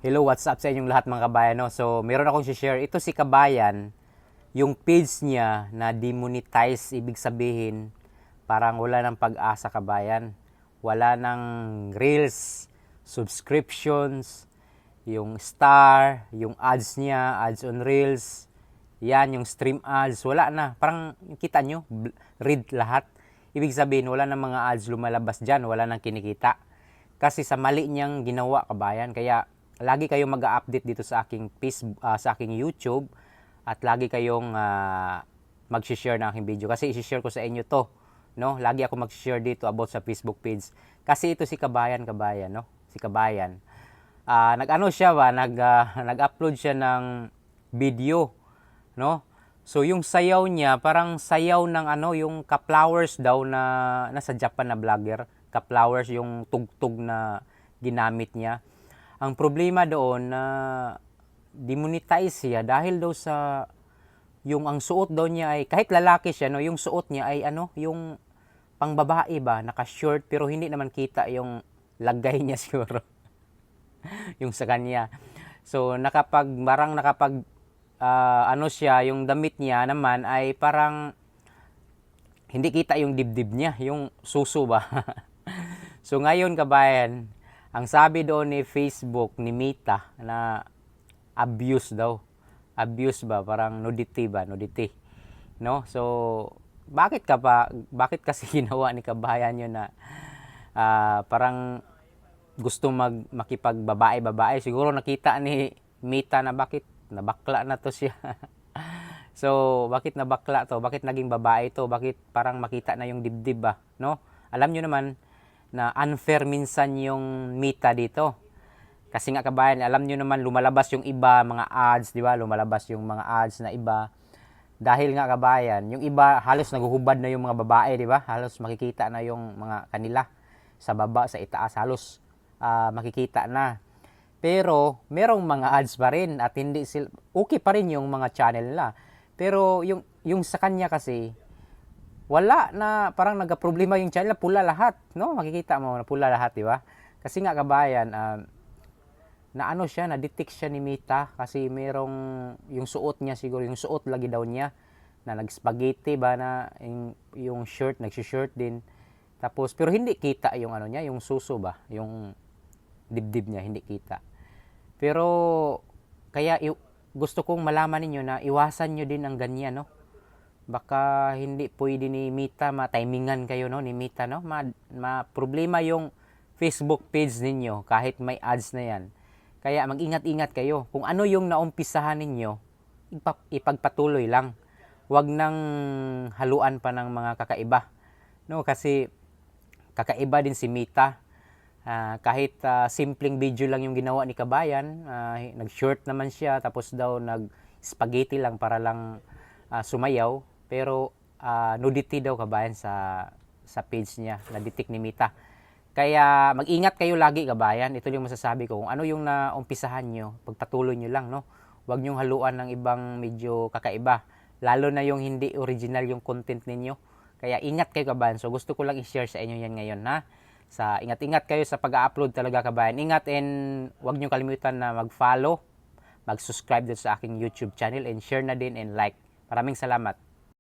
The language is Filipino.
Hello, what's up sa inyong lahat mga kabayan, no? So, meron akong share. Ito si Kabayan, yung page niya na demonetize, ibig sabihin, parang wala ng pag-asa kabayan. Wala ng reels, subscriptions, yung star, yung ads niya, ads on reels, yan, yung stream ads, wala na. Parang kita nyo, read lahat. Ibig sabihin, wala ng mga ads lumalabas dyan, wala nang kinikita. Kasi sa mali niyang ginawa kabayan, kaya lagi kayong mag-update dito sa aking sa aking YouTube at lagi kayong mag-share ng aking video kasi i-share ko sa inyo to, no? Lagi ako mag-share dito about sa Facebook page. Kasi ito si Kabayan, no? Si Kabayan. Nag-ano siya ba, nag-upload siya ng video, no? So yung sayaw niya, parang sayaw ng ano, yung ka-flowers daw na nasa Japan na vlogger. Ka-flowers yung tugtog na ginamit niya. Ang problema doon na demonetize siya dahil daw sa yung ang suot daw niya ay kahit lalaki siya no, yung suot niya ay ano, yung pangbabae ba, naka-short pero hindi naman kita yung lagay niya siguro. Yung sa kanya. So nakapag ano siya, yung damit niya naman ay parang hindi kita yung dibdib niya, yung suso ba. So ngayon kabayan, ang sabi doon ni Facebook, ni Meta, na abuse daw. Abuse ba? Parang nudity ba? Nudity. No? So, bakit kasi ginawa ni Kabayan yun na parang gusto makipagbabae-babae? Siguro nakita ni Meta na bakit nabakla na to siya. So, bakit nabakla to? Bakit naging babae to? Bakit parang makita na yung dibdib ba? No? Alam nyo naman, na unfair minsan yung Meta dito. Kasi nga kabayan, alam nyo naman lumalabas yung iba, mga ads, di ba? Lumalabas yung mga ads na iba. Dahil nga kabayan, yung iba halos naguhubad na yung mga babae, di ba? Halos makikita na yung mga kanila sa baba, sa itaas, halos makikita na. Pero merong mga ads pa rin at hindi sila, okay pa rin yung mga channel nila. Pero yung sa kanya kasi, wala na, parang nagka-problema yung channel, pula lahat, no? Makikita mo na pula lahat, di ba? Kasi nga kabayan, na ano siya, na-detect siya ni Meta kasi merong yung suot niya siguro, yung suot lagi daw niya na nag-spaghetti ba na yung shirt, nagsi-shirt din. Tapos pero hindi kita yung ano niya, yung suso ba, yung dibdib niya hindi kita. Pero kaya gusto kong malaman ninyo na iwasan niyo din ang ganyan, no? Baka hindi pwede ni Meta, ma-timingan kayo no ni Meta no, problema yung Facebook page ninyo kahit may ads na yan. Kaya mag-ingat-ingat kayo. Kung ano yung naumpisahan ninyo, ipagpatuloy lang. Huwag nang haluan pa ng mga kakaiba. No, kasi kakaiba din si Meta. Kahit simpleng video lang yung ginawa ni Kabayan, nag-short naman siya tapos daw nag-spaghetti lang para lang sumayaw. Pero nudity daw kabayan sa page niya, na-detect ni Meta. Kaya mag-ingat kayo lagi kabayan. Ito yung masasabi ko. Kung ano yung naumpisahan nyo, pagpatuloy nyo lang, no? Huwag nyong haluan ng ibang medyo kakaiba. Lalo na yung hindi original yung content ninyo. Kaya ingat kayo kabayan. So gusto ko lang i-share sa inyo yan ngayon, ha? Ingat-ingat kayo sa pag-upload talaga kabayan. Ingat and huwag nyo kalimutan na mag-follow, mag-subscribe din sa aking YouTube channel and share na din and like. Maraming salamat.